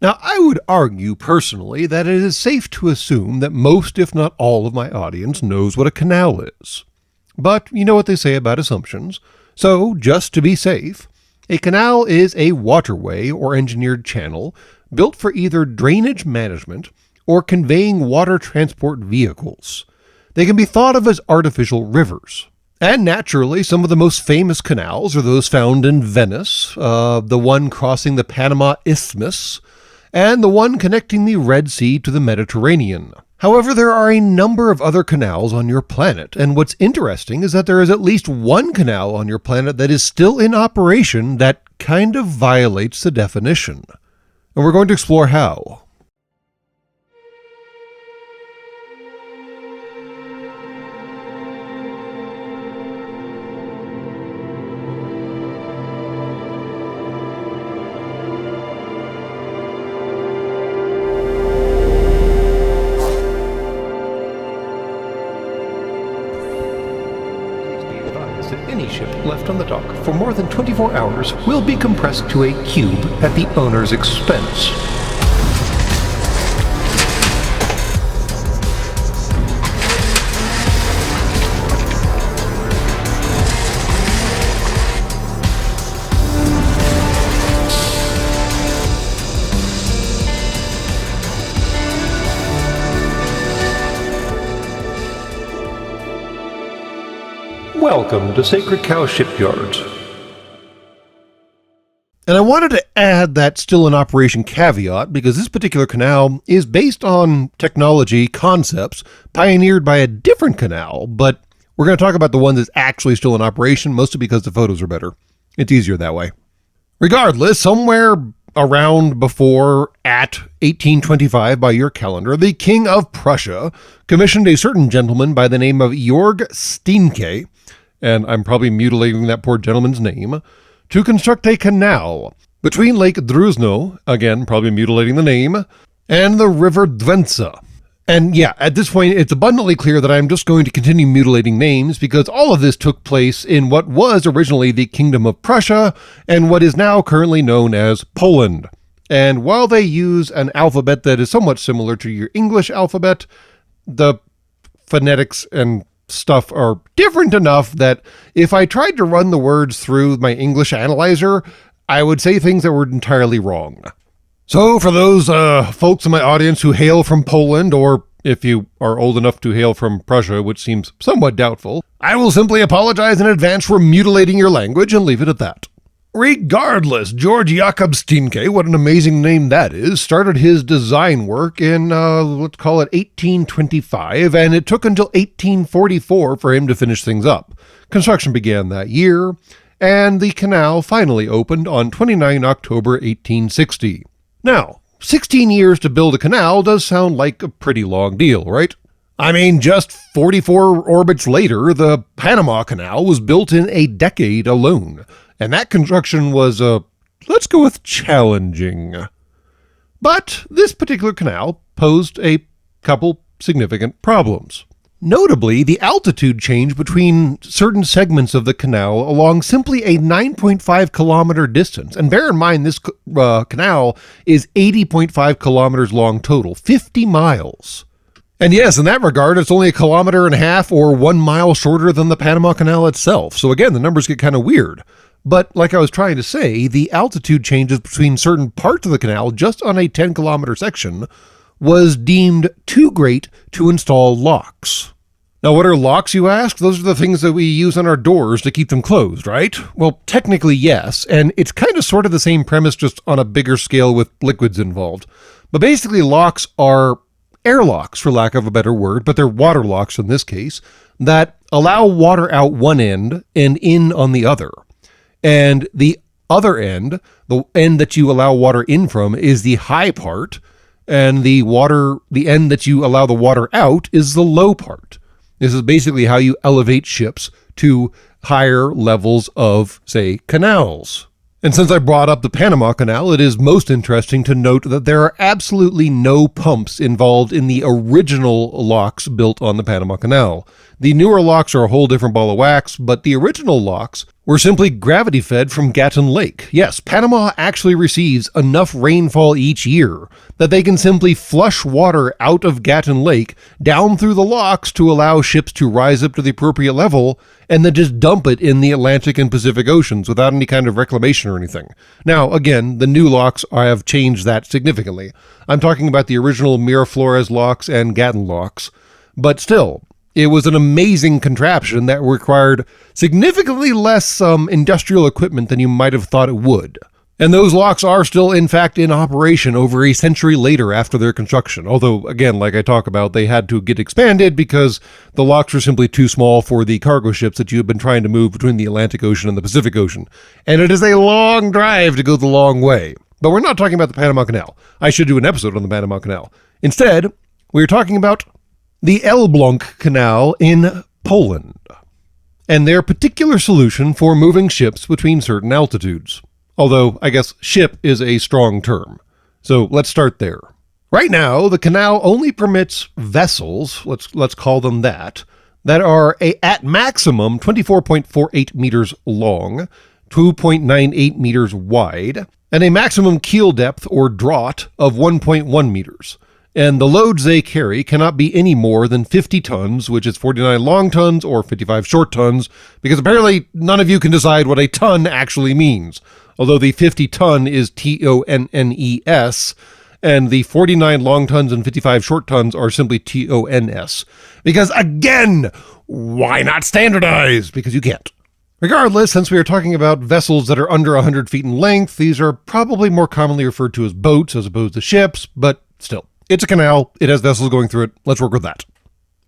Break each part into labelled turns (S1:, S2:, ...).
S1: Now, I would argue personally that it is safe to assume that most, if not all, of my audience knows what a canal is. But you know what they say about assumptions. So, just to be safe, a canal is a waterway or engineered channel built for either drainage management or conveying water transport vehicles. They can be thought of as artificial rivers. And naturally, some of the most famous canals are those found in Venice, the one crossing the Panama Isthmus, and the one connecting the Red Sea to the Mediterranean. However, there are a number of other canals on your planet, and what's interesting is that there is at least one canal on your planet that is still in operation that kind of violates the definition. And we're going to explore how. Any ship left on the dock for more than 24 hours will be compressed to a cube at the owner's expense. Welcome to Sacred Cow Shipyards. And I wanted to add that still in operation caveat because this particular canal is based on technology concepts pioneered by a different canal, but we're going to talk about the one that's actually still in operation, mostly because the photos are better. It's easier that way. Regardless, somewhere around before at 1825 by your calendar, the King of Prussia commissioned a certain gentleman by the name of Georg Steenke, and I'm probably mutilating that poor gentleman's name, to construct a canal between Lake Druzno, again probably mutilating the name, and the River Dwensa. And yeah, at this point it's abundantly clear that I'm just going to continue mutilating names because all of this took place in what was originally the Kingdom of Prussia and what is now currently known as Poland. And while they use an alphabet that is somewhat similar to your English alphabet, the phonetics and stuff are different enough that if I tried to run the words through my English analyzer, I would say things that were entirely wrong. So for those folks in my audience who hail from Poland, or if you are old enough to hail from Prussia, which seems somewhat doubtful, I will simply apologize in advance for mutilating your language and leave it at that. Regardless, Georg Jakob Steenke, what an amazing name that is, started his design work in, let's call it 1825, and it took until 1844 for him to finish things up. Construction began that year, and the canal finally opened on 29 October 1860. Now, 16 years to build a canal does sound like a pretty long deal, right? I mean, just 44 orbits later, the Panama Canal was built in a decade alone. And that construction was, let's go with challenging. But this particular canal posed a couple significant problems. Notably, the altitude change between certain segments of the canal along simply a 9.5 kilometer distance. And bear in mind, this canal is 80.5 kilometers long total, 50 miles. And yes, in that regard, it's only 1.5 kilometers or 1 mile shorter than the Panama Canal itself. So again, the numbers get kind of weird. But like I was trying to say, the altitude changes between certain parts of the canal just on a 10-kilometer section was deemed too great to install locks. Now, what are locks, you ask? Those are the things that we use on our doors to keep them closed, right? Well, technically, yes, and it's kind of sort of the same premise, just on a bigger scale with liquids involved. But basically, locks are airlocks, for lack of a better word, but they're water locks in this case, that allow water out one end and in on the other. And the other end, the end that you allow water in from, is the high part, and the end that you allow the water out is the low part. This is basically how you elevate ships to higher levels of, say, canals. And since I brought up the Panama Canal, it is most interesting to note that there are absolutely no pumps involved in the original locks built on the Panama Canal. The newer locks are a whole different ball of wax, but the original locks were simply gravity fed from Gatun Lake. Yes, Panama actually receives enough rainfall each year that they can simply flush water out of Gatun Lake down through the locks to allow ships to rise up to the appropriate level and then just dump it in the Atlantic and Pacific Oceans without any kind of reclamation or anything. Now, again, the new locks have changed that significantly. I'm talking about the original Miraflores locks and Gatun locks, but still, it was an amazing contraption that required significantly less industrial equipment than you might have thought it would. And those locks are still, in fact, in operation over a century later after their construction. Although, again, like I talk about, they had to get expanded because the locks were simply too small for the cargo ships that you have been trying to move between the Atlantic Ocean and the Pacific Ocean. And it is a long drive to go the long way. But we're not talking about the Panama Canal. I should do an episode on the Panama Canal. Instead, we're talking about the Elbląg Canal in Poland, and their particular solution for moving ships between certain altitudes. Although, I guess ship is a strong term. So let's start there. Right now, the canal only permits vessels, let's call them that are at maximum 24.48 meters long, 2.98 meters wide, and a maximum keel depth or draught of 1.1 meters. And the loads they carry cannot be any more than 50 tons, which is 49 long tons or 55 short tons, because apparently none of you can decide what a ton actually means. Although the 50 ton is TONNES, and the 49 long tons and 55 short tons are simply TONS. Because again, why not standardize? Because you can't. Regardless, since we are talking about vessels that are under 100 feet in length, these are probably more commonly referred to as boats as opposed to ships, but still. It's a canal, it has vessels going through it, let's work with that.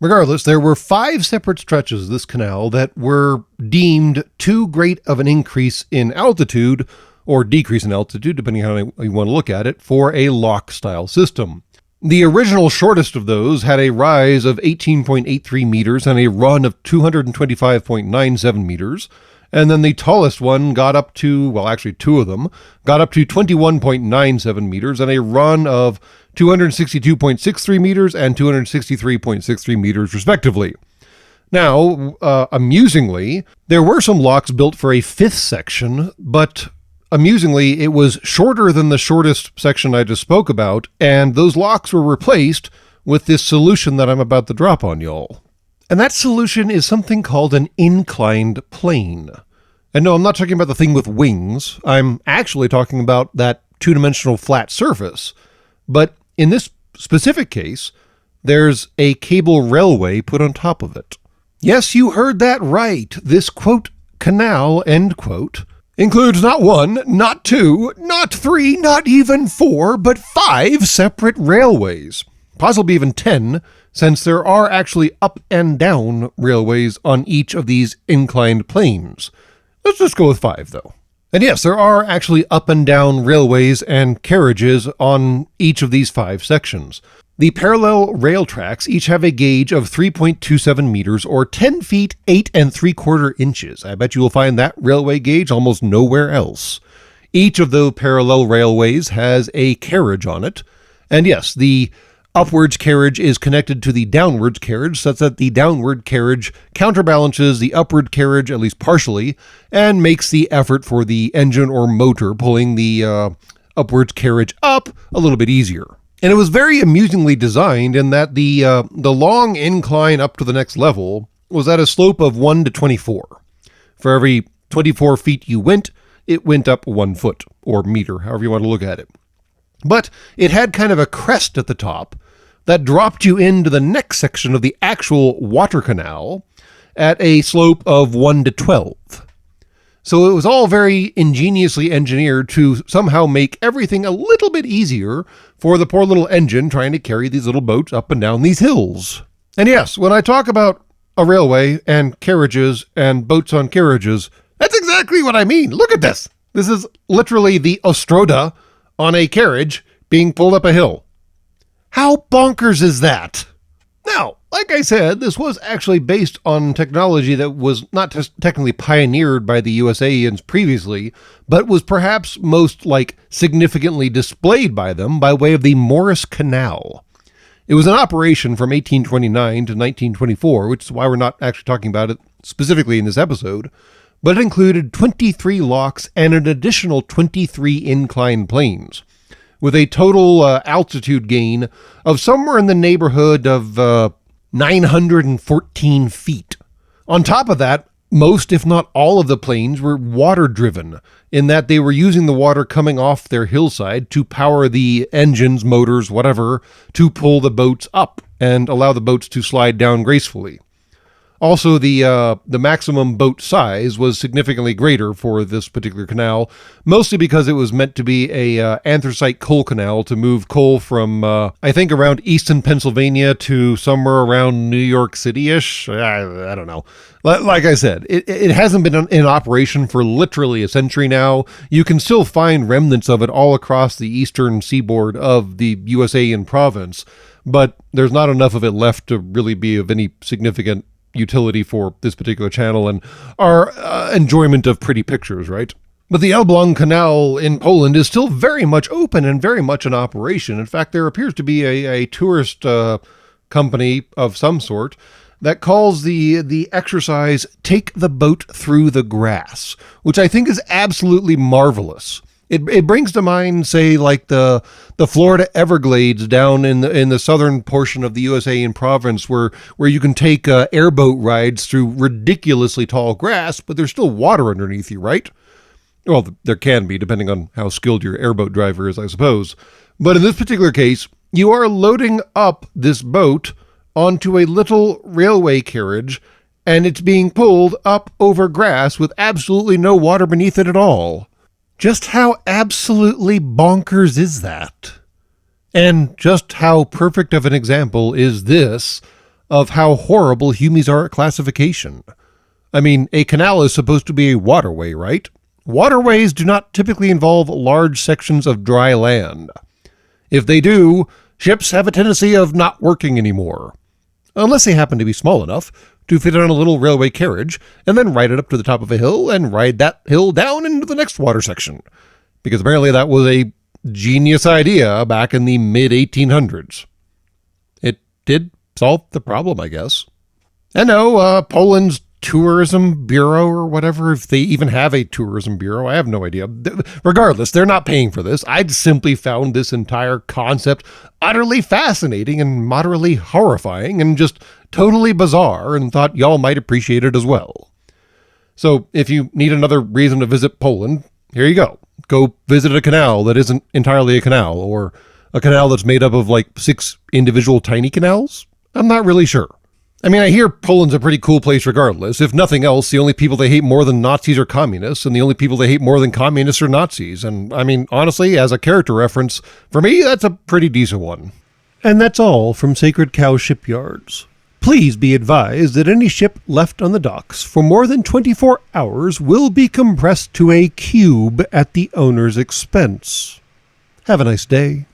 S1: Regardless, there were 5 separate stretches of this canal that were deemed too great of an increase in altitude, or decrease in altitude, depending on how you want to look at it, for a lock-style system. The original shortest of those had a rise of 18.83 meters and a run of 225.97 meters, and then the tallest one got up to, well, actually 2 of them, got up to 21.97 meters and a run of 262.63 meters and 263.63 meters, respectively. Now, amusingly, there were some locks built for a 5th section, but amusingly, it was shorter than the shortest section I just spoke about, and those locks were replaced with this solution that I'm about to drop on y'all. And that solution is something called an inclined plane. And no, I'm not talking about the thing with wings. I'm actually talking about that 2-dimensional flat surface. But in this specific case, there's a cable railway put on top of it. Yes, you heard that right. This, quote, canal, end quote, includes not 1, not 2, not 3, not even 4, but 5 separate railways. Possibly even 10, since there are actually up and down railways on each of these inclined planes. Let's just go with 5, though. And yes, there are actually up and down railways and carriages on each of these 5 sections. The parallel rail tracks each have a gauge of 3.27 meters or 10 feet 8 3/4 inches. I bet you will find that railway gauge almost nowhere else. Each of the parallel railways has a carriage on it. And yes, the upwards carriage is connected to the downwards carriage, such that the downward carriage counterbalances the upward carriage, at least partially, and makes the effort for the engine or motor pulling the upwards carriage up a little bit easier. And it was very amusingly designed in that the long incline up to the next level was at a slope of 1 to 24. For every 24 feet you went, it went up 1 foot, or meter, however you want to look at it. But it had kind of a crest at the top that dropped you into the next section of the actual water canal at a slope of 1 to 12. So it was all very ingeniously engineered to somehow make everything a little bit easier for the poor little engine trying to carry these little boats up and down these hills. And yes, when I talk about a railway and carriages and boats on carriages, that's exactly what I mean. Look at this. This is literally the Ostroda on a carriage being pulled up a hill. How bonkers is that? Now, like I said, this was actually based on technology that was not just technically pioneered by the USAians previously, but was perhaps most significantly displayed by them by way of the Morris Canal. It was in operation from 1829 to 1924, which is why we're not actually talking about it specifically in this episode. but it included 23 locks and an additional 23 inclined planes, with a total altitude gain of somewhere in the neighborhood of 914 feet. On top of that, most, if not all, of the planes were water-driven, in that they were using the water coming off their hillside to power the engines, motors, whatever, to pull the boats up and allow the boats to slide down gracefully. Also, the maximum boat size was significantly greater for this particular canal, mostly because it was meant to be a anthracite coal canal to move coal from, I think, around eastern Pennsylvania to somewhere around New York City-ish. I don't know. Like I said, it hasn't been in operation for literally a century now. You can still find remnants of it all across the eastern seaboard of the USA and province, but there's not enough of it left to really be of any significant utility for this particular channel and our enjoyment of pretty pictures, right? But the Elbląg Canal in Poland is still very much open and very much in operation. In fact, there appears to be a tourist company of some sort that calls the exercise "Take the Boat Through the Grass," which I think is absolutely marvelous. It brings to mind, say, like the Florida Everglades down in the southern portion of the USA and province, where you can take airboat rides through ridiculously tall grass, but there's still water underneath you, right? Well, there can be, depending on how skilled your airboat driver is, I suppose. But in this particular case, you are loading up this boat onto a little railway carriage, and it's being pulled up over grass with absolutely no water beneath it at all. Just how absolutely bonkers is that? And just how perfect of an example is this of how horrible humans are at classification? I mean, a canal is supposed to be a waterway, right? Waterways do not typically involve large sections of dry land. If they do, ships have a tendency of not working anymore, unless they happen to be small enough to fit on a little railway carriage and then ride it up to the top of a hill and ride that hill down into the next water section. Because apparently that was a genius idea back in the mid-1800s. It did solve the problem, I guess. And no, Poland's tourism bureau or whatever, if they even have a tourism bureau, I have no idea. Regardless, they're not paying for this. I'd simply found this entire concept utterly fascinating and moderately horrifying and just totally bizarre, and thought y'all might appreciate it as well. So if you need another reason to visit Poland, here you go. Go visit a canal that isn't entirely a canal, or a canal that's made up of like 6 individual tiny canals? I'm not really sure. I mean, I hear Poland's a pretty cool place regardless. If nothing else, the only people they hate more than Nazis are communists, and the only people they hate more than communists are Nazis. And I mean, honestly, as a character reference, for me, that's a pretty decent one. And that's all from Sacred Cow Shipyards. Please be advised that any ship left on the docks for more than 24 hours will be compressed to a cube at the owner's expense. Have a nice day.